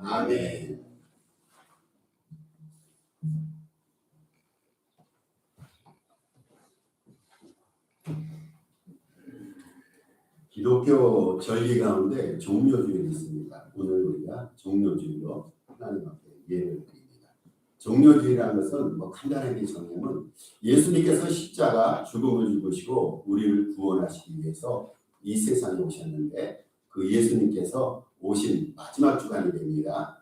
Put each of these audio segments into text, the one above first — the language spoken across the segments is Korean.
아멘. 기독교 전리 가운데 종료주일이 있습니다. 오늘 우리가 종료주일로 하나님 앞에 예배를 드립니다. 종료주일이라는 것은 간단하게 정리하면 예수님께서 십자가 죽음을 죽으시고 우리를 구원하시기 위해서 이 세상에 오셨는데 그 예수님께서 오신 마지막 주간이 됩니다.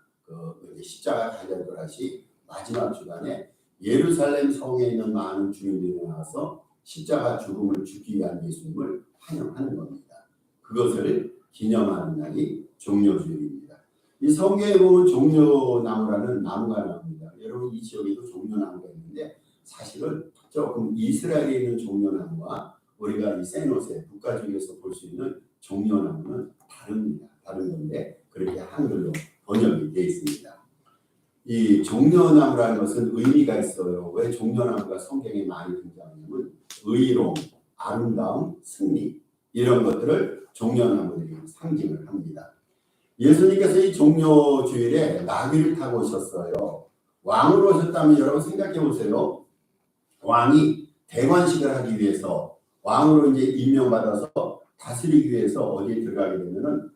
십자가 달려 돌아시 마지막 주간에 예루살렘 성에 있는 많은 주민들이 나와서 십자가 죽음을 죽기 위한 예수님을 환영하는 겁니다. 그것을 기념하는 날이 종료주일입니다. 이 성경에 보면 종려나무라는 나무가 나옵니다. 여러분 이 지역에도 종려나무가 있는데 사실은 조금 이스라엘에 있는 종려나무와 우리가 이 세노세 북가쪽에서 볼 수 있는 종려나무는 다릅니다. 다른 건데 그렇게 한글로 번역이 되어 있습니다. 이 종려나무라는 것은 의미가 있어요. 왜 종려나무가 성경에 많이 등장하냐면 의로움, 아름다움, 승리 이런 것들을 종려나무들이 상징을 합니다. 예수님께서 이 종료주일에 나귀를 타고 오셨어요. 왕으로 오셨다면 여러분 생각해 보세요. 왕이 대관식을 하기 위해서 왕으로 이제 임명받아서 다스리기 위해서 어디에 들어가게 되면은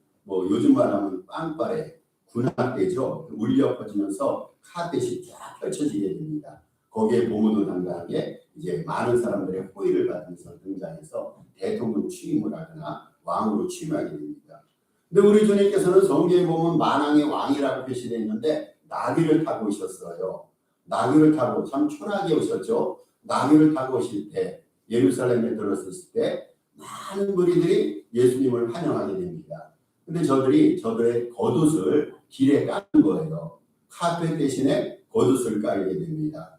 요즘 말하면 빵빠레 군악대죠. 울려 퍼지면서 카펫이 쫙 펼쳐지게 됩니다. 거기에 보무도 당당하게 이제 많은 사람들의 호의를 받으면서 등장해서 대통령 취임을 하거나 왕으로 취임하게 됩니다. 근데 우리 주님께서는 성경에 보면 만왕의 왕이라고 표시되어 있는데 나귀를 타고 오셨어요. 나귀를 타고 참 초라하게 오셨죠. 나귀를 타고 오실 때 예루살렘에 들어섰을 때 많은 무리들이 예수님을 환영하게 됩니다. 근데 저들의 겉옷을 길에 까는 거예요. 카펫 대신에 겉옷을 까게 됩니다.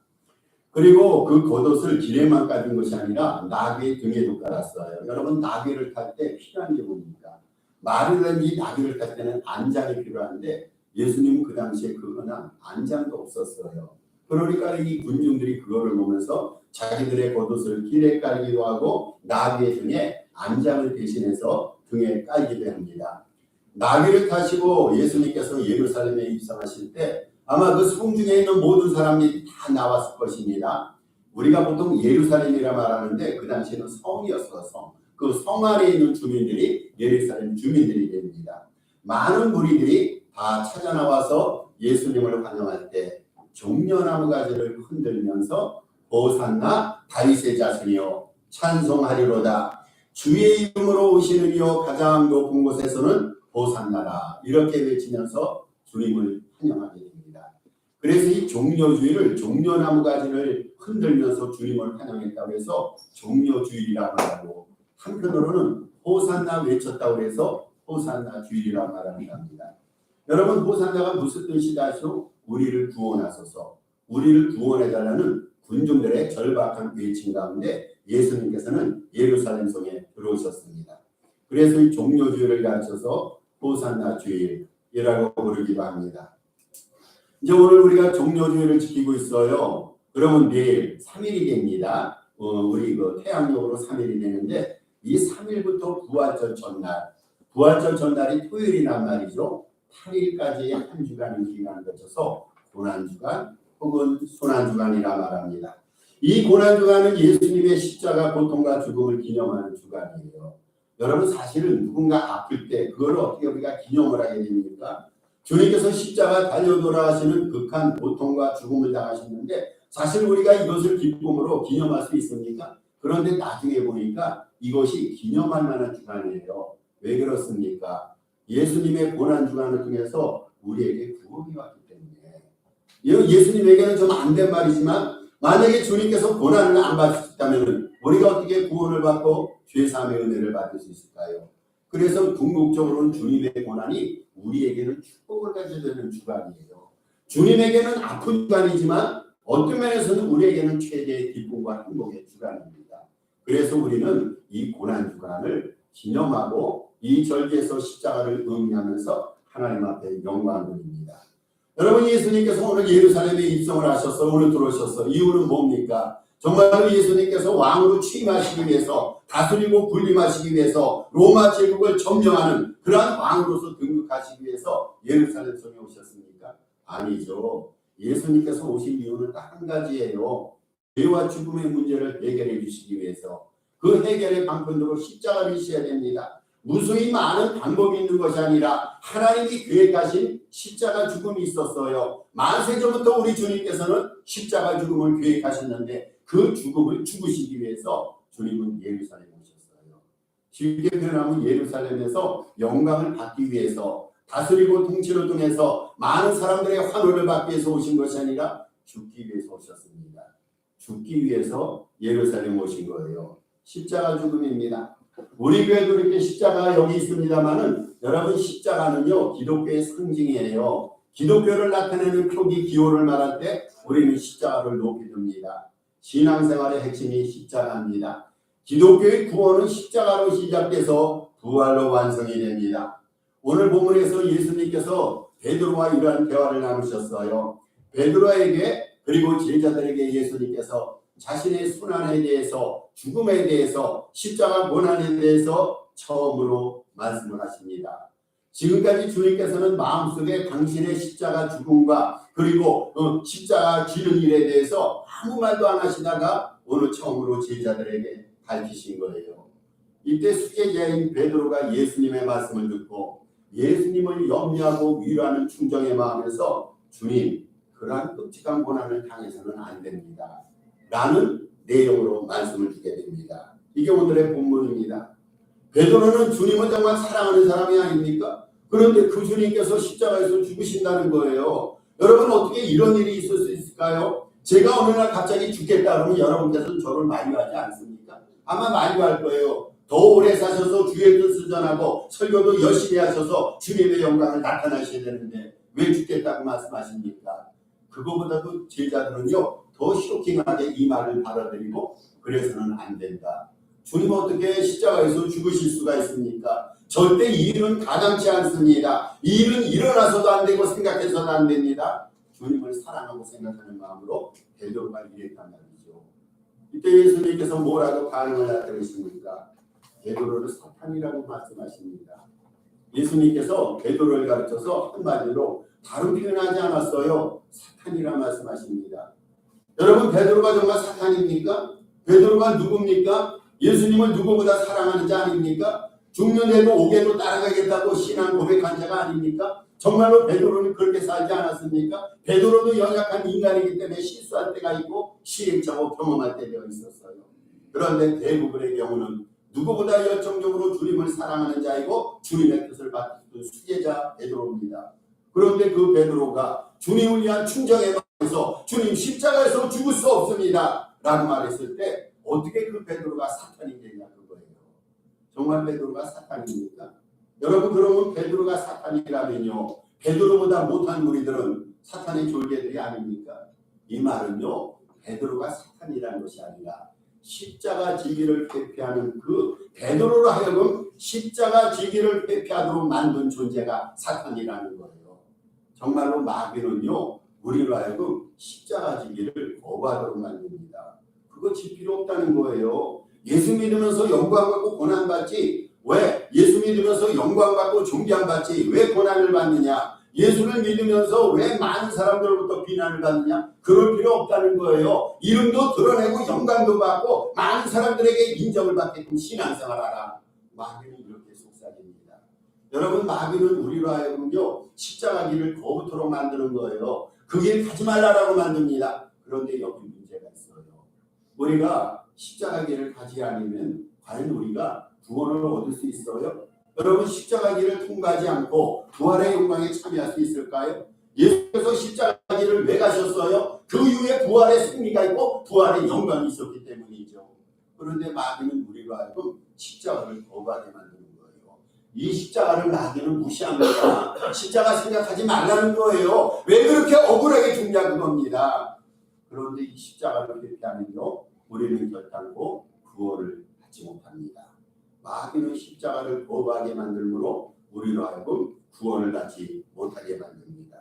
그리고 그 겉옷을 길에만 깔은 것이 아니라 나귀의 등에도 깔았어요. 여러분 나귀를 탈 때 필요한 게 뭡니까? 말이든지 나귀를 탈 때는 안장이 필요한데 예수님은 그 당시에 그거나 안장도 없었어요. 그러니까 이 군중들이 그거를 보면서 자기들의 겉옷을 길에 깔기도 하고 나귀의 등에 안장을 대신해서 등에 깔기도 합니다. 나귀를 타시고 예수님께서 예루살렘에 입성하실 때 아마 그 성중에 있는 모든 사람들이 다 나왔을 것입니다. 우리가 보통 예루살렘이라 말하는데 그 당시에는 성이었어요. 성. 그 성 안에 있는 주민들이 예루살렘 주민들이 됩니다. 많은 무리들이 다 찾아 나와서 예수님을 환영할 때 종려나무 가지를 흔들면서 호산나 다윗의 자손이여 찬송하리로다. 주의 이름으로 오시는 이여 가장 높은 곳에서는 호산나라 이렇게 외치면서 주님을 환영하게 됩니다. 그래서 이 종려주일을 종려나무 가지를 흔들면서 주님을 환영했다고 해서 종려주일이라고 말하고 한편으로는 호산나 외쳤다고 해서 호산나 주일이라고 말합니다. 여러분 호산나가 무슨 뜻이다 하시오? 우리를 구원하소서. 우리를 구원해달라는 군중들의 절박한 외침 가운데 예수님께서는 예루살렘 성에 들어오셨습니다. 그래서 이 종려주일을 가르쳐서 호산나 주일이라고 부르기도 합니다. 이제 오늘 우리가 종료주일을 지키고 있어요. 그러면 내일 3일이 됩니다. 우리 태양력으로 3일이 되는데 이 3일부터 부활절 전날이 토요일이란 말이죠. 8일까지의 한 주간의 기간을 거쳐서 고난주간 혹은 소난주간이라 말합니다. 이 고난주간은 예수님의 십자가 고통과 죽음을 기념하는 주간이에요. 여러분 사실은 누군가 아플 때 그걸 어떻게 우리가 기념을 하게 됩니까? 주님께서 십자가 달려 돌아가시는 극한 고통과 죽음을 당하셨는데 사실 우리가 이것을 기쁨으로 기념할 수 있습니까? 그런데 나중에 보니까 이것이 기념할 만한 주간이에요. 왜 그렇습니까? 예수님의 고난주간을 통해서 우리에게 구원이 왔기 때문에 예수님에게는 좀 안 된 말이지만 만약에 주님께서 고난을 안 받으셨다면 우리가 어떻게 구원을 받고 죄사함의 은혜를 받을 수 있을까요? 그래서 궁극적으로는 주님의 고난이 우리에게는 축복을 가져다주는 주간이에요. 주님에게는 아픈 주간이지만 어떤 면에서는 우리에게는 최대의 기쁨과 행복의 주간입니다. 그래서 우리는 이 고난 주간을 기념하고 이 절기에서 십자가를 의미하면서 하나님 앞에 영광을 돌립니다. 여러분 예수님께서 오늘 예루살렘에 입성을 하셔서 오늘 들어오셨어. 이유는 뭡니까? 정말로 예수님께서 왕으로 취임하시기 위해서 다스리고 군림하시기 위해서 로마 제국을 점령하는 그러한 왕으로서 등극하시기 위해서 예루살렘 성에 오셨습니다. 아니죠. 예수님께서 오신 이유는 딱 한 가지예요. 죄와 죽음의 문제를 해결해 주시기 위해서 그 해결의 방편으로 십자가를 지셔야 됩니다. 무수히 많은 방법이 있는 것이 아니라 하나님이 계획하신 십자가 죽음이 있었어요. 만세전부터 우리 주님께서는 십자가 죽음을 계획하셨는데 그 죽음을 죽으시기 위해서 주님은 예루살렘에 오셨어요. 쉽게 표현하면 예루살렘에서 영광을 받기 위해서 다스리고 통치를 통해서 많은 사람들의 환호를 받기 위해서 오신 것이 아니라 죽기 위해서 오셨습니다. 죽기 위해서 예루살렘 오신 거예요. 십자가 죽음입니다. 우리 교회도 이렇게 십자가 여기 있습니다만은 여러분 십자가는요 기독교의 상징이에요. 기독교를 나타내는 표기 기호를 말할 때 우리는 십자가를 높이 듭니다. 신앙생활의 핵심이 십자가입니다. 기독교의 구원은 십자가로 시작돼서 부활로 완성이 됩니다. 오늘 본문에서 예수님께서 베드로와 이러한 대화를 나누셨어요. 베드로에게 그리고 제자들에게 예수님께서 자신의 순환에 대해서 죽음에 대해서 십자가 고난에 대해서 처음으로 말씀을 하십니다. 지금까지 주님께서는 마음속에 당신의 십자가 죽음과 그리고 십자가 지는 일에 대해서 아무 말도 안 하시다가 오늘 처음으로 제자들에게 밝히신 거예요. 이때 수제자인 베드로가 예수님의 말씀을 듣고 예수님을 염려하고 위로하는 충정의 마음에서 주님 그러한 끔찍한 고난을 당해서는 안 됩니다. 라는 내용으로 말씀을 주게 됩니다. 이게 오늘의 본문입니다. 베드로는 주님을 정말 사랑하는 사람이 아닙니까? 그런데 그 주님께서 십자가에서 죽으신다는 거예요. 여러분 어떻게 이런 일이 있을 수 있을까요? 제가 어느 날 갑자기 죽겠다 그러면 여러분께서는 저를 만류하지 않습니까? 아마 만류할 거예요. 더 오래 사셔서 주의 뜻을 전하고 설교도 열심히 하셔서 주님의 영광을 나타나셔야 되는데 왜 죽겠다고 말씀하십니까? 그거보다도 제자들은요 더 쇼킹하게 이 말을 받아들이고 그래서는 안 된다. 주님 어떻게 십자가에서 죽으실 수가 있습니까? 절대 이 일은 가당치 않습니다. 이 일은 일어나서도 안 되고 생각해서도 안 됩니다. 주님을 사랑하고 생각하는 마음으로 베드로가 이랬단 말이죠. 이때 예수님께서 뭐라고 반응을 나타내십니까? 베드로를 사탄이라고 말씀하십니다. 예수님께서 베드로를 가르쳐서 한마디로 다른 표현하지 않았어요. 사탄이라 말씀하십니다. 여러분 베드로가 정말 사탄입니까? 베드로가 누굽니까? 예수님을 누구보다 사랑하는 자 아닙니까? 죽는데도 오게도 따라가겠다고 신앙 고백한 자가 아닙니까? 정말로 베드로는 그렇게 살지 않았습니까? 베드로도 연약한 인간이기 때문에 실수할 때가 있고 시행착오 경험할 때가 있었어요. 그런데 대부분의 경우는 누구보다 열정적으로 주님을 사랑하는 자이고 주님의 뜻을 받는 수제자 베드로입니다. 그런데 그 베드로가 주님을 위한 충정의 마음에서 주님 십자가에서 죽을 수 없습니다 라고 말했을 때 어떻게 그 베드로가 사탄이 되냐 그거예요. 정말 베드로가 사탄입니까? 여러분 그러면 베드로가 사탄이라면요 베드로보다 못한 무리들은 사탄의 졸개들이 아닙니까? 이 말은요 베드로가 사탄이라는 것이 아니라 십자가 지기를 회피하는 그 베드로로 하여금 십자가 지기를 회피하도록 만든 존재가 사탄이라는 거예요. 정말로 마귀는요 우리로 하여금 십자가 지기를 거부하도록 만듭니다. 그거 질 필요 없다는 거예요. 예수 믿으면서 영광받고 고난받지 왜 예수 믿으면서 영광받고 존경받지 왜 고난을 받느냐? 예수를 믿으면서 왜 많은 사람들로부터 비난을 받느냐? 그럴 필요 없다는 거예요. 이름도 드러내고 영광도 받고 많은 사람들에게 인정을 받게끔 신앙생활하라. 마귀는 이렇게 속삭입니다. 여러분 마귀는 우리로 하여금요 십자가 길을 거부토록 만드는 거예요. 그 길 가지 말라라고 만듭니다. 그런데 여기 문제가 있어요. 우리가 십자가 길을 가지 않으면 과연 우리가 구원을 얻을 수 있어요? 여러분 십자가 길을 통과하지 않고 부활의 영광에 참여할 수 있을까요? 예수께서 십자가 길을 왜 가셨어요? 그 이후에 부활의 승리가 있고 부활의 영광이 있었기 때문이죠. 그런데 마귀는 우리로 하여금 십자가를 거부하게 만드는 거예요. 이 십자가를 마귀는 무시합니다. 십자가 생각하지 말라는 거예요. 왜 그렇게 억울하게 죽냐 그겁니다. 그런데 이 십자가를 회피하면요 우리는 결단코 구원을 받지 못합니다. 마귀는 십자가를 거부하게 만들므로 우리로 하여금 구원을 받지 못하게 만듭니다.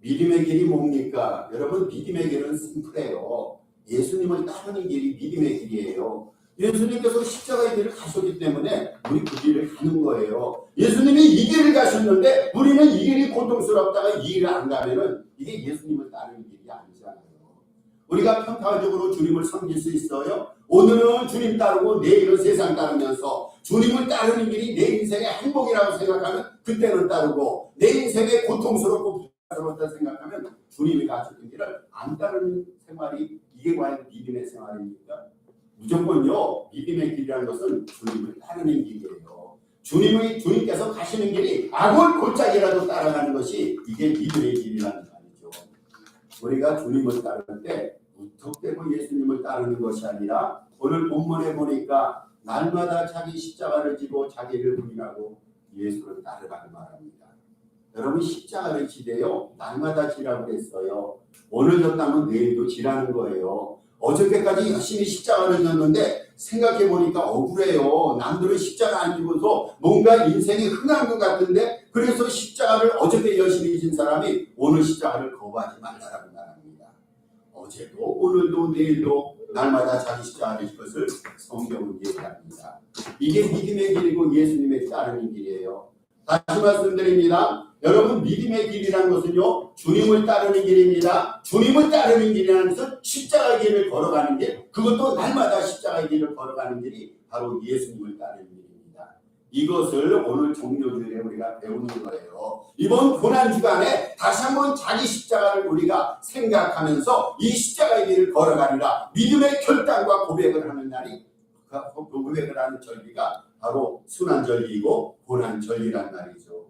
믿음의 길이 뭡니까? 여러분 믿음의 길은 심플해요. 예수님을 따르는 길이 믿음의 길이에요. 예수님께서 십자가의 길을 가셨기 때문에 우리 그 길을 가는 거예요. 예수님이 이 길을 가셨는데 우리는 이 길이 고통스럽다가 이 길을 안 가면은 이게 예수님을 따르는 길이 아니잖아요. 우리가 평가적으로 주님을 섬길 수 있어요? 오늘은 주님 따르고 내일은 세상 따르면서 주님을 따르는 길이 내 인생의 행복이라고 생각하면 그때는 따르고 내 인생의 고통스럽고 부담스럽다 생각하면 주님이 가르쳤던 길을 안 따르는 생활이 이게 과연 믿음의 생활입니까? 무조건요, 믿음의 길이라는 것은 주님을 따르는 길이에요. 주님께서 가시는 길이 아골 골짜기라도 따라가는 것이 이게 믿음의 길이라는 말이죠. 우리가 주님을 따를 때 무턱대고 예수님을 따르는 것이 아니라 오늘 본문에 보니까 날마다 자기 십자가를 지고 자기를 부인하고 예수를 따르라고 말합니다. 여러분 십자가를 지대요. 날마다 지라고 했어요. 오늘 졌다면 내일도 지라는 거예요. 어저께까지 열심히 십자가를 졌는데 생각해보니까 억울해요. 남들은 십자가 안 지고서 뭔가 인생이 흔한 것 같은데 그래서 십자가를 어저께 열심히 진 사람이 오늘 십자가를 거부하지 말라라고 말합니다. 어제도 오늘도 내일도 날마다 자기 십자가를 질 것을 성경은 얘기합니다. 이게 믿음의 길이고 예수님의 따르는 길이에요. 다시 말씀드립니다. 여러분 믿음의 길이라는 것은요 주님을 따르는 길입니다. 주님을 따르는 길이라는 것은 십자가의 길을 걸어가는 길, 그것도 날마다 십자가의 길을 걸어가는 길이 바로 예수님을 따르는 길입니다. 이것을 오늘 종료주일에 우리가 배우는 거예요. 이번 고난주간에 다시 한번 자기 십자가를 우리가 생각하면서 이 십자가의 길을 걸어가리라 믿음의 결단과 고백을 하는 날이 그 고백을 하는 절기가 바로 순환절기이고 고난절기란 말이죠.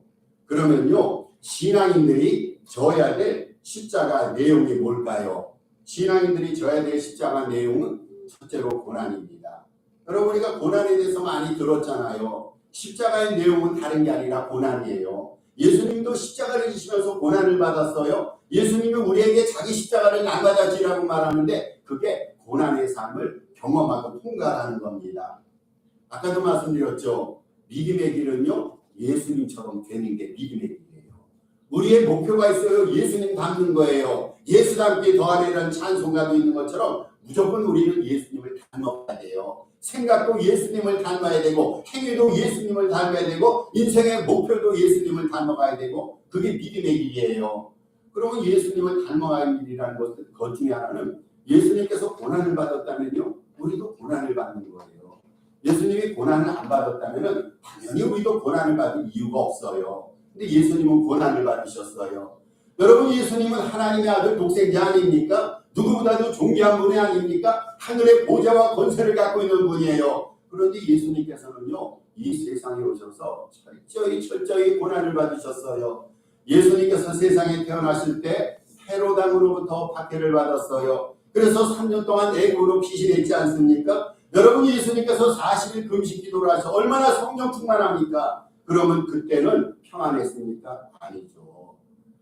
그러면요 신앙인들이 져야 될 십자가 내용이 뭘까요? 신앙인들이 져야 될 십자가 내용은 첫째로 고난입니다. 여러분 우리가 고난에 대해서 많이 들었잖아요. 십자가의 내용은 다른 게 아니라 고난이에요. 예수님도 십자가를 지시면서 고난을 받았어요. 예수님이 우리에게 자기 십자가를 날마다 지라고 말하는데 그게 고난의 삶을 경험하고 통과하는 겁니다. 아까도 말씀드렸죠. 믿음의 길은요 예수님처럼 되는 게 믿음의 길이에요. 우리의 목표가 있어요. 예수님 닮는 거예요. 예수 닮기 더하리라는 찬송가도 있는 것처럼 무조건 우리는 예수님을 닮아야 돼요. 생각도 예수님을 닮아야 되고 행위도 예수님을 닮아야 되고 인생의 목표도 예수님을 닮아가야 되고 그게 믿음의 길이에요. 그러면 예수님을 닮아가는 길이라는 것 중에 하나는 예수님께서 고난을 받았다면요 우리도 고난을 받는 거예요. 예수님이 고난을 안 받았다면 당연히 우리도 고난을 받을 이유가 없어요. 근데 예수님은 고난을 받으셨어요. 여러분 예수님은 하나님의 아들 독생자 아닙니까? 누구보다도 존귀한 분이 아닙니까? 하늘의 보좌와 권세를 갖고 있는 분이에요. 그런데 예수님께서는요 이 세상에 오셔서 철저히 고난을 받으셨어요. 예수님께서 세상에 태어나실 때 헤롯 왕으로부터 박해를 받았어요. 그래서 3년 동안 애굽으로 피신했지 않습니까? 여러분 예수님께서 40일 금식 기도를 하셔서 얼마나 성령 충만합니까? 그러면 그때는 평안했습니까? 아니죠.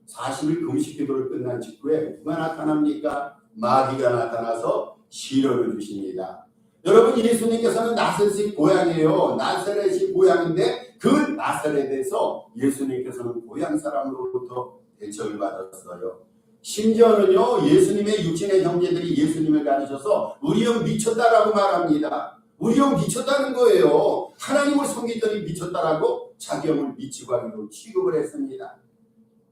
40일 금식 기도를 끝난 직후에 누가 나타납니까? 마귀가 나타나서 시련을 주십니다. 여러분 예수님께서는 나사렛이 고향이에요. 나사렛이 고향인데 그 나사렛에서 예수님께서는 고향 사람으로부터 대접을 받았어요. 심지어는요 예수님의 육신의 형제들이 예수님을 가르쳐서 우리 형 미쳤다라고 말합니다. 우리 형 미쳤다는 거예요. 하나님을 섬기더니 미쳤다라고 자기 형을 미치고 하기로 취급을 했습니다.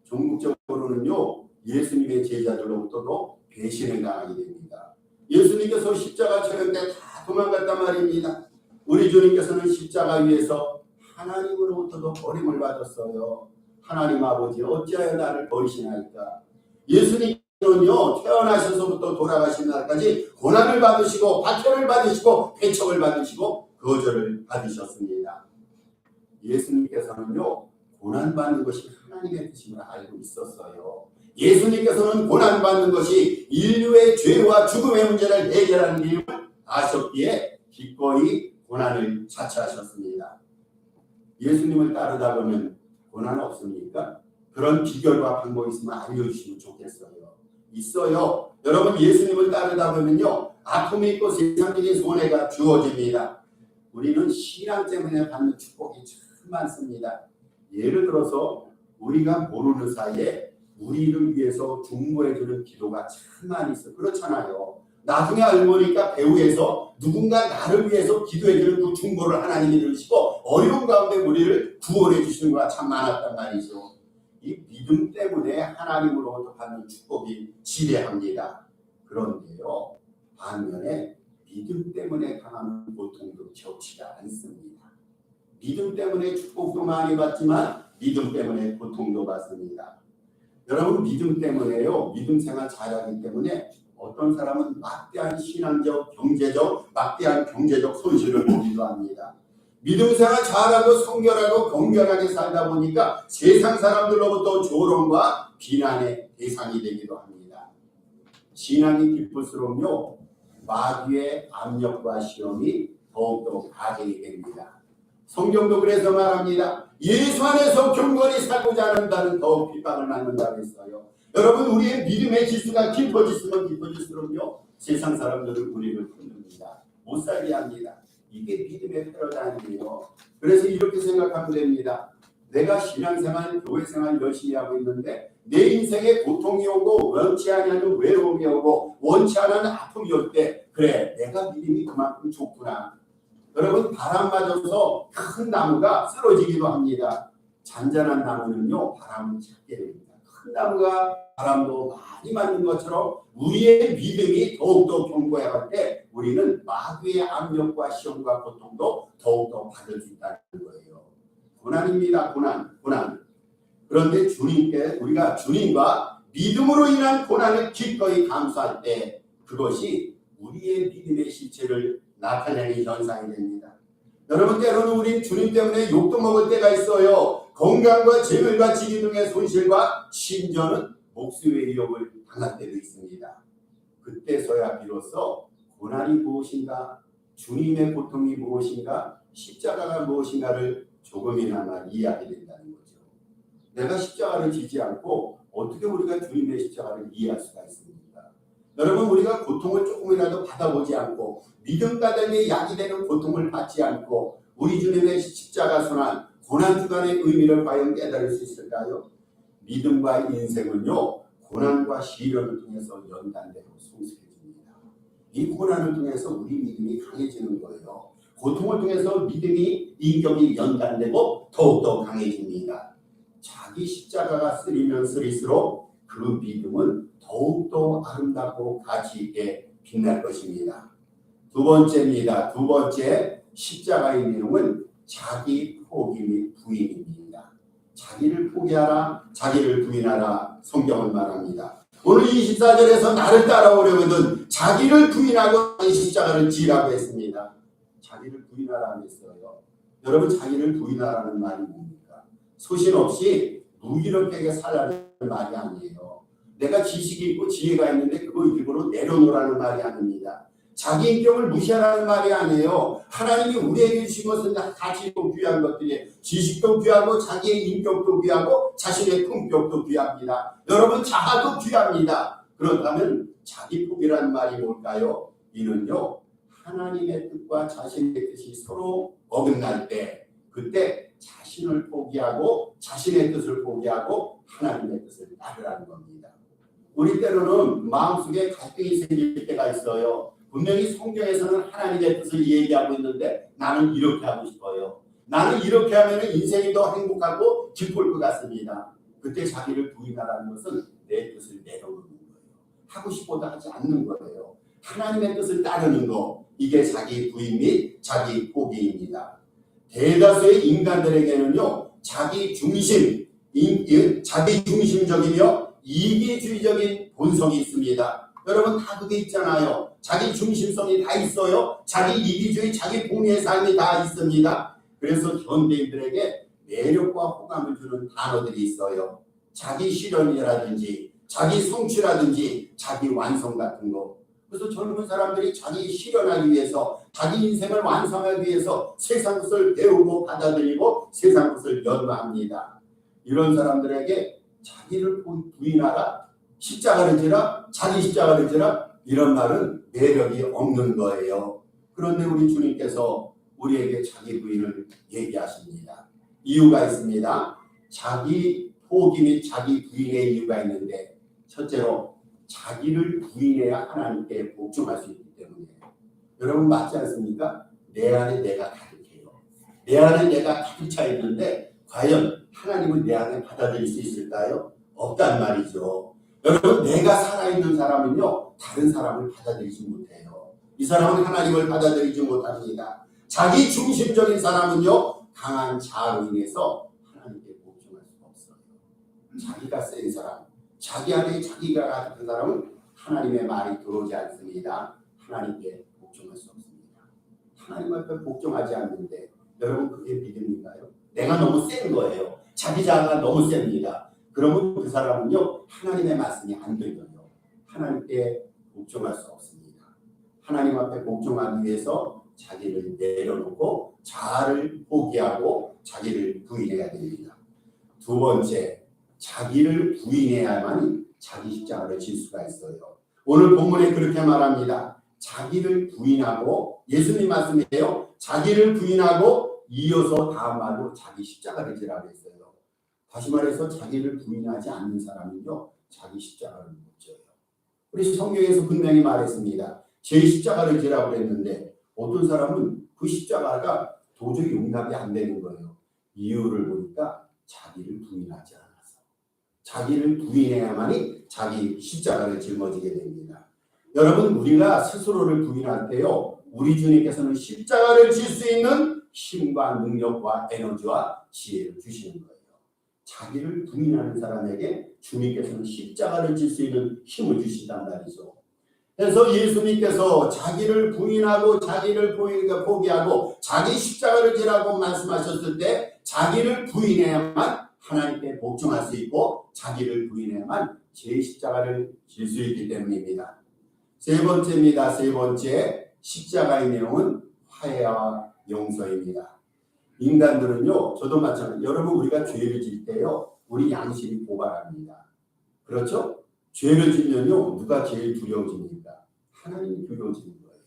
종국적으로는요 예수님의 제자들로부터도 배신을 당하게 됩니다. 예수님께서 십자가 촬영 때 다 도망갔단 말입니다. 우리 주님께서는 십자가 위에서 하나님으로부터도 버림을 받았어요. 하나님 아버지 어찌하여 나를 버리시나이까. 예수님은요 태어나셔서부터 돌아가신 날까지 고난을 받으시고 박해를 받으시고 배척을 받으시고 거절을 받으셨습니다. 예수님께서는요 고난받는 것이 하나님의 뜻임을 알고 있었어요. 예수님께서는 고난받는 것이 인류의 죄와 죽음의 문제를 해결하는 일을 아셨기에 기꺼이 고난을 자처하셨습니다. 예수님을 따르다 보면 고난 없습니까? 그런 비결과 방법이 있으면 알려주시면 좋겠어요. 있어요. 여러분 예수님을 따르다 보면요 아픔이 있고 세상적인 손해가 주어집니다. 우리는 신앙 때문에 받는 축복이 참 많습니다. 예를 들어서 우리가 모르는 사이에 우리를 위해서 중보해주는 기도가 참 많이 있어요. 그렇잖아요. 나중에 알고 보니까 배후에서 누군가 나를 위해서 기도해주는 그 중보를 하나님이 들으시고 어려운 가운데 우리를 구원해 주시는 것가 참 많았단 말이죠. 이 믿음 때문에 하나님으로부터 받는 축복이 지대합니다. 그런데요, 반면에 믿음 때문에 당하는 고통도 적지가 않습니다. 믿음 때문에 축복도 많이 받지만 믿음 때문에 고통도 받습니다. 여러분, 믿음 때문에요, 믿음 생활 잘하기 때문에 어떤 사람은 막대한 신앙적, 막대한 경제적 손실을 보기도 합니다. 믿음 생활 잘하고 성결하고 경건하게 살다 보니까 세상 사람들로부터 조롱과 비난의 대상이 되기도 합니다. 신앙이 기쁠수록요, 마귀의 압력과 시험이 더욱더 가득이 됩니다. 성경도 그래서 말합니다. 예수 안에서 경건히 살고자 하는다는 더욱 핍박을 받는다고 했어요. 여러분, 우리의 믿음의 지수가 깊어질수록 깊어질수록요, 세상 사람들은 우리를 흔듭니다. 못 살게 합니다. 이게 믿음의 패러다임이에요. 그래서 이렇게 생각하면 됩니다. 내가 신앙생활, 교회생활 열심히 하고 있는데 내 인생에 고통이 오고 원치 않는 외로움이 오고 원치 않는 아픔이 올 때, 그래, 내가 믿음이 그만큼 좋구나. 여러분, 바람 맞아서 큰 나무가 쓰러지기도 합니다. 잔잔한 나무는요, 바람을 찾게 됩니다. 큰 나무가 바람도 많이 맞는 것처럼 우리의 믿음이 더욱더 견고해갈 때 우리는 마귀의 압력과 시험과 고통도 더욱더 받을 수 있다는 거예요. 고난입니다. 고난. 그런데 우리가 주님과 믿음으로 인한 고난을 기꺼이 감수할 때 그것이 우리의 믿음의 실체를 나타내는 현상이 됩니다. 여러분, 때로는 우린 주님 때문에 욕도 먹을 때가 있어요. 건강과 재물과 지위 등의 손실과 심지어는 목숨의 위협을 당할 때도 있습니다. 그때서야 비로소 고난이 무엇인가, 주님의 고통이 무엇인가, 십자가가 무엇인가를 조금이나마 이해하게 된다는 거죠. 내가 십자가를 지지 않고 어떻게 우리가 주님의 십자가를 이해할 수가 있습니까? 여러분, 우리가 고통을 조금이라도 받아보지 않고 믿음 가담에 약이 되는 고통을 받지 않고 우리 주님의 십자가 선한 고난주간의 의미를 과연 깨달을 수 있을까요? 믿음과 인생은요, 고난과 시련을 통해서 연단되고 성숙해집니다. 이 고난을 통해서 우리 믿음이 강해지는 거예요. 고통을 통해서 믿음이, 인격이 연단되고 더욱더 강해집니다. 자기 십자가가 쓰리면 쓰릴수록 그 믿음은 더욱더 아름답고 가치 있게 빛날 것입니다. 두 번째입니다. 두 번째, 십자가의 내용은 자기 포기 및 부인입니다. 자기를 포기하라, 자기를 부인하라, 성경은 말합니다. 오늘 24절에서 나를 따라오려거든 자기를 부인하고 자기 십자가를 지라고 했습니다. 자기를 부인하라고 했어요. 여러분, 자기를 부인하라는 말이 뭡니까? 소신 없이 무기력하게 살라는 말이 아니에요. 내가 지식이 있고 지혜가 있는데 그거 일부러 내려놓으라는 말이 아닙니다. 자기 인격을 무시하라는 말이 아니에요. 하나님이 우리에게 주신 것은 가치도 귀한 것들이, 지식도 귀하고 자기의 인격도 귀하고 자신의 품격도 귀합니다. 여러분, 자아도 귀합니다. 그렇다면 자기 포기라는 말이 뭘까요? 이는요, 하나님의 뜻과 자신의 뜻이 서로 어긋날 때, 그때 자신을 포기하고 자신의 뜻을 포기하고 하나님의 뜻을 따르라는 겁니다. 우리 때로는 마음속에 갈등이 생길 때가 있어요. 분명히 성경에서는 하나님의 뜻을 얘기하고 있는데 나는 이렇게 하고 싶어요. 나는 이렇게 하면 인생이 더 행복하고 기쁠 것 같습니다. 그때 자기를 부인하라는 것은 내 뜻을 내려놓는 거예요. 하고 싶어도 하지 않는 거예요. 하나님의 뜻을 따르는 거, 이게 자기 부인 및 자기 포기입니다. 대다수의 인간들에게는요, 자기 중심적이며 이기주의적인 본성이 있습니다. 여러분, 다 그게 있잖아요. 자기 중심성이 다 있어요. 자기 이기주의, 자기 공의의 삶이 다 있습니다. 그래서 현대인들에게 매력과 호감을 주는 단어들이 있어요. 자기 실현이라든지 자기 성취라든지 자기 완성 같은 거. 그래서 젊은 사람들이 자기 실현하기 위해서, 자기 인생을 완성하기 위해서 세상 것을 배우고 받아들이고 세상 것을 연구합니다. 이런 사람들에게 자기를 부인하라, 십자가를 지라, 자기 십자가를 지라, 이런 말은 매력이 없는 거예요. 그런데 우리 주님께서 우리에게 자기 부인을 얘기하십니다. 이유가 있습니다. 자기 포기 및 자기 부인의 이유가 있는데, 첫째로 자기를 부인해야 하나님께 복종할 수 있기 때문에 여러분 맞지 않습니까? 내 안에 내가 가득해요. 내 안에 내가 가득 차 있는데 과연 하나님은 내 안에 받아들일 수 있을까요? 없단 말이죠. 여러분 내가 살아있는 사람은요 다른 사람을 받아들이지 못해요. 이 사람은 하나님을 받아들이지 못합니다. 자기 중심적인 사람은요 강한 자아로 인해서 하나님께 복종할 수가 없어요. 자기가 센 사람, 자기 안에 자기가 가득한 사람은 하나님의 말이 들어오지 않습니다. 하나님께 복종할 수 없습니다. 하나님 앞에 복종하지 않는데 여러분 그게 믿음인가요? 내가 너무 센 거예요. 자기 자아가 너무 셉니다. 그러면 그 사람은요 하나님의 말씀이 안 들려요. 하나님께 복종할 수 없습니다. 하나님 앞에 복종하기 위해서 자기를 내려놓고 자아를 포기하고 자기를 부인해야 됩니다. 두 번째, 자기를 부인해야만 자기 십자가를 질 수가 있어요. 오늘 본문에 그렇게 말합니다. 자기를 부인하고, 예수님 말씀이에요. 자기를 부인하고 이어서 다음 말로 자기 십자가를 지라고 했어요. 다시 말해서 자기를 부인하지 않는 사람은요 자기 십자가를 못 져요. 우리 성경에서 분명히 말했습니다. 제 십자가를 지라고 했는데 어떤 사람은 그 십자가가 도저히 용납이 안 되는 거예요. 이유를 보니까 자기를 부인하지 않아서. 자기를 부인해야만이 자기 십자가를 짊어지게 됩니다. 여러분 우리가 스스로를 부인할 때요 우리 주님께서는 십자가를 질 수 있는 힘과 능력과 에너지와 지혜를 주시는 거예요. 자기를 부인하는 사람에게 주님께서는 십자가를 질 수 있는 힘을 주신단 말이죠. 그래서 예수님께서 자기를 부인하고 자기를 포기하고 자기 십자가를 지라고 말씀하셨을 때 자기를 부인해야만 하나님께 복종할 수 있고 자기를 부인해야만 제 십자가를 질 수 있기 때문입니다. 세 번째입니다. 세 번째 십자가의 내용은 화해와 용서입니다. 인간들은요 저도 마찬가지 여러분 우리가 죄를 질 때요 우리 양심이 고발합니다. 그렇죠? 죄를 지면요 누가 제일 두려워집니까? 하나님이 두려워지는 거예요.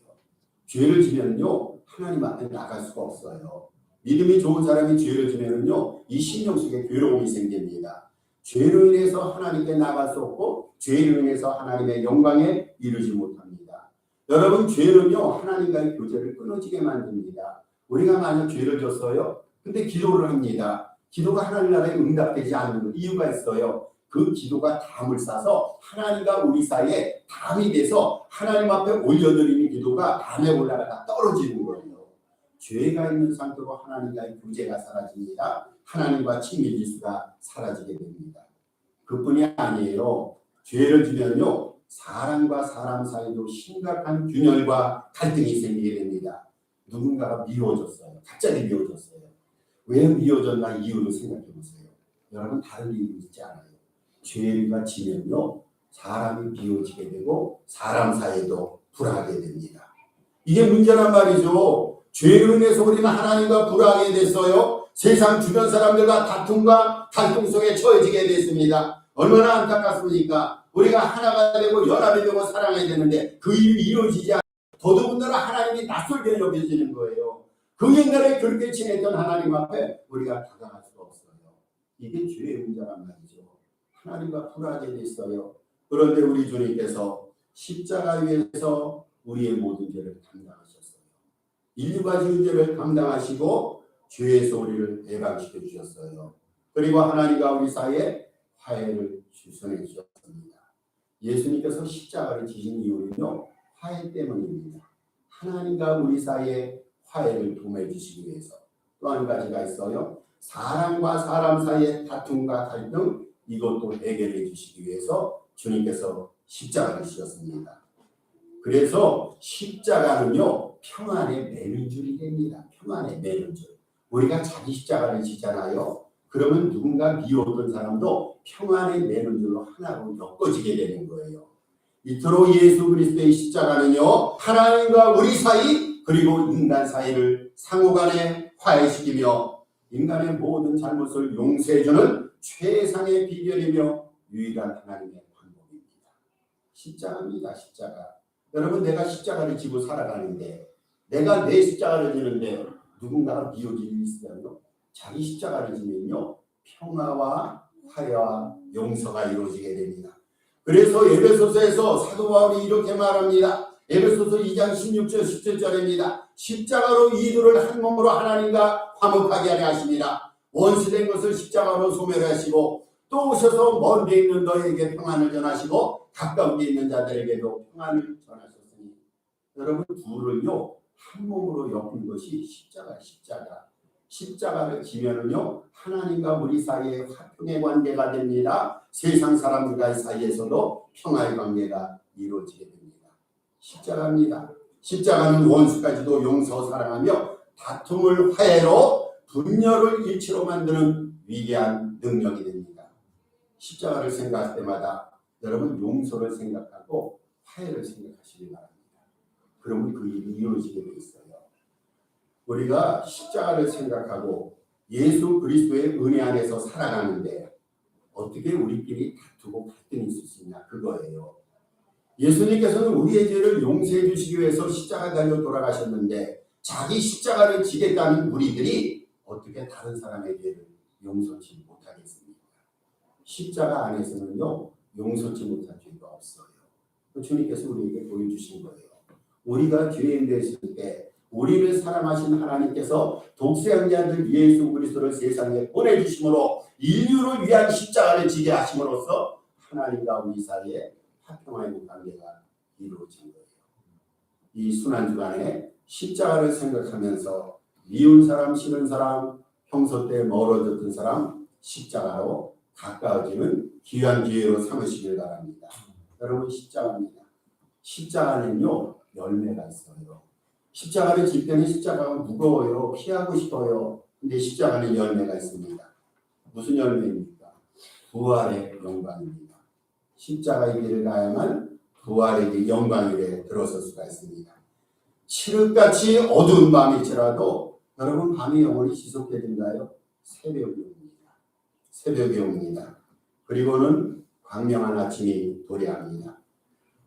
죄를 지면요 하나님 앞에 나갈 수가 없어요. 믿음이 좋은 사람이 죄를 지면은요 이 심령 속에 괴로움이 생깁니다. 죄로 인해서 하나님께 나갈 수 없고 죄로 인해서 하나님의 영광에 이르지 못합니다. 여러분 죄는요 하나님과의 교제를 끊어지게 만듭니다. 우리가 만약 죄를 졌어요. 근데 기도를 합니다. 기도가 하나님 나라에 응답되지 않는 이유가 있어요. 그 기도가 담을 싸서 하나님과 우리 사이에 담이 돼서 하나님 앞에 올려드리는 기도가 담에 올라가다 떨어지는 거예요. 죄가 있는 상태로 하나님과의 교제가 사라집니다. 하나님과 친밀 지수가 사라지게 됩니다. 그뿐이 아니에요. 죄를 지면요 사람과 사람 사이도 심각한 균열과 갈등이 생기게 됩니다. 누군가가 미워졌어요. 갑자기 미워졌어요. 왜 미워졌나 이유를 생각해 보세요. 여러분 다른 이유 있지 않아요. 죄가 지면요 사람이 비워지게 되고 사람 사이도 불화하게 됩니다. 이게 문제란 말이죠. 죄로 인해서 우리는 하나님과 불화하게 됐어요. 세상 주변 사람들과 다툼과 갈등 속에 처해지게 됐습니다. 얼마나 안타깝습니까? 우리가 하나가 되고 연합이 되고 사랑해야 되는데 그 일이 이루어지지 않고 더더군다나 하나님이 낯설게 여겨지는 거예요. 그 옛날에 그렇게 지냈던 하나님 앞에 우리가 다가갈 수가 없어요. 이게 죄의 문제란 말이죠. 하나님과 불화하게 됐어요. 그런데 우리 주님께서 십자가 위에서 우리의 모든 죄를 담당하셨어요. 인류가 지은 죄를 담당하시고 죄에서 우리를 해방시켜 주셨어요. 그리고 하나님과 우리 사이에 화해를 주선해 주셨습니다. 예수님께서 십자가를 지신 이유는요 화해 때문입니다. 하나님과 우리 사이에 화해를 도모해 주시기 위해서. 또 한 가지가 있어요. 사람과 사람 사이의 다툼과 갈등 이것도 해결해 주시기 위해서 주님께서 십자가를 지셨습니다. 그래서 십자가는요 평안의 매는줄이 됩니다. 평안의 매는줄. 우리가 자기 십자가를 지잖아요. 그러면 누군가 미워했던 사람도 평안의 매는줄로 하나로 엮어지게 되는 거예요. 이토록 예수 그리스도의 십자가는요 하나님과 우리 사이 그리고 인간 사이를 상호간에 화해시키며 인간의 모든 잘못을 용서해주는 최상의 비결이며 유일한 하나님의 방법입니다. 십자가입니다. 십자가. 여러분 내가 십자가를 지고 살아가는데 내가 내 십자가를 지는데 누군가가 미워질 일이 있으면요 자기 십자가를 지면요 평화와 화해와 용서가 이루어지게 됩니다. 그래서 에베소서에서 사도 바울이 이렇게 말합니다. 에베소서 2장 16절 17절입니다. 십자가로 이들을 한 몸으로 하나님과 화목하게 하려 하십니다. 원수된 것을 십자가로 소멸하시고 또 오셔서 먼 데 있는 너에게 평안을 전하시고 가까운 데 있는 자들에게도 평안을 전하셨으니 여러분 둘을요 한 몸으로 엮은 것이 십자가를 지면은요 하나님과 우리 사이에 화평의 관계가 됩니다. 세상 사람들과 사이에서도 평화의 관계가 이루어지게 됩니다. 십자가입니다. 십자가는 원수까지도 용서 사랑하며 다툼을 화해로 분열을 일치로 만드는 위대한 능력이 됩니다. 십자가를 생각할 때마다 여러분 용서를 생각하고 화해를 생각하시기 바랍니다. 그러면 그 일이 이루어지게 되어 있어요. 우리가 십자가를 생각하고 예수 그리스도의 은혜 안에서 살아가는데 어떻게 우리끼리 다투고 갈등이 있을 수 있냐 그거예요. 예수님께서는 우리의 죄를 용서해 주시기 위해서 십자가 달려 돌아가셨는데 자기 십자가를 지겠다는 우리들이 어떻게 다른 사람의 죄를 용서치 못하겠습니까? 십자가 안에서는요 용서치 못할 죄가 없어요. 주님께서 우리에게 보여주신 거예요. 우리가 죄인 됐을 때 우리를 사랑하신 하나님께서 독생자 아들 예수 그리스도를 세상에 보내주심으로 인류를 위한 십자가를 지게 하심으로써 하나님과 우리 사이에 화평한 관계가 이루어진 거예요. 이 순환주간에 십자가를 생각하면서 미운 사람, 싫은 사람, 평소 때 멀어졌던 사람 십자가로 가까워지는 귀한 기회로 삼으시길 바랍니다. 여러분 십자가입니다. 십자가는요 열매가 있어요. 십자가를 질 때는 십자가가 무거워요. 피하고 싶어요. 근데 십자가는 열매가 있습니다. 무슨 열매입니까? 부활의 영광입니다. 십자가의 길을 가야만 부활의 영광에 들어설 수가 있습니다. 칠흑같이 어두운 밤일지라도 여러분 밤이 영원히 지속되는가요? 새벽이 옵니다. 새벽이 옵니다. 그리고는 광명한 아침이 도래합니다.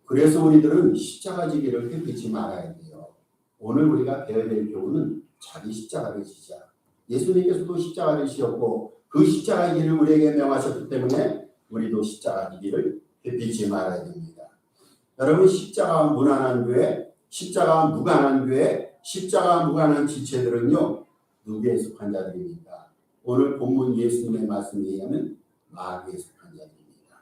그래서 우리들은 십자가 지기를 회피치 말아야 돼요. 오늘 우리가 배워야 될 교훈은 자기 십자가를 지자. 예수님께서도 십자가를 지었고 그 십자가의 길을 우리에게 명하셨기 때문에 우리도 십자가 지기를 회피치 말아야 됩니다. 여러분 십자가 무난한 교회, 십자가 무관한 교회, 십자가 무관한 지체들은요 누구에 속한 자들입니까? 오늘 본문 예수님의 말씀에 의하면 마귀에 속한 자들입니다.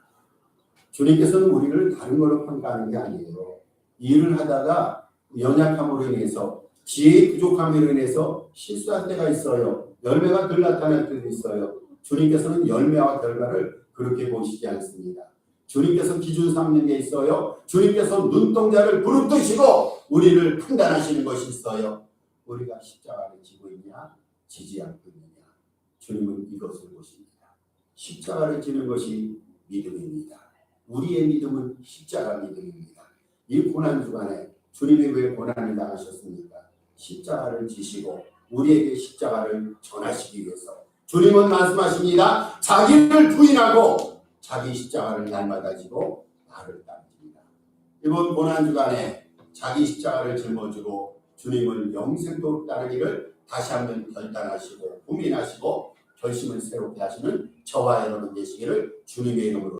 주님께서는 우리를 다른 걸로 평가하는 게 아니에요. 일을 하다가 연약함으로 인해서 지혜의 부족함으로 인해서 실수할 때가 있어요. 열매가 덜 나타날 때도 있어요. 주님께서는 열매와 결과를 그렇게 보시지 않습니다. 주님께서 기준 삼는 게 있어요. 주님께서 눈동자를 부릅뜨시고 우리를 판단하시는 것이 있어요. 우리가 십자가를 지고 있냐 지지 않고 있느냐 주님은 이것을 보십니다. 십자가를 지는 것이 믿음입니다. 우리의 믿음은 십자가 믿음입니다. 이 고난주간에 주님이 왜 고난을 당하셨습니까? 십자가를 지시고 우리에게 십자가를 전하시기 위해서. 주님은 말씀하십니다. 자기를 부인하고 자기 십자가를 날마다 지고 나를 따릅니다. 이번 고난주간에 자기 십자가를 짊어지고 주님을 영생토록 따르기를 다시 한번 결단하시고 고민하시고 결심을 새롭게 하시는 저와 여러분 되시기를 주님의 이름으로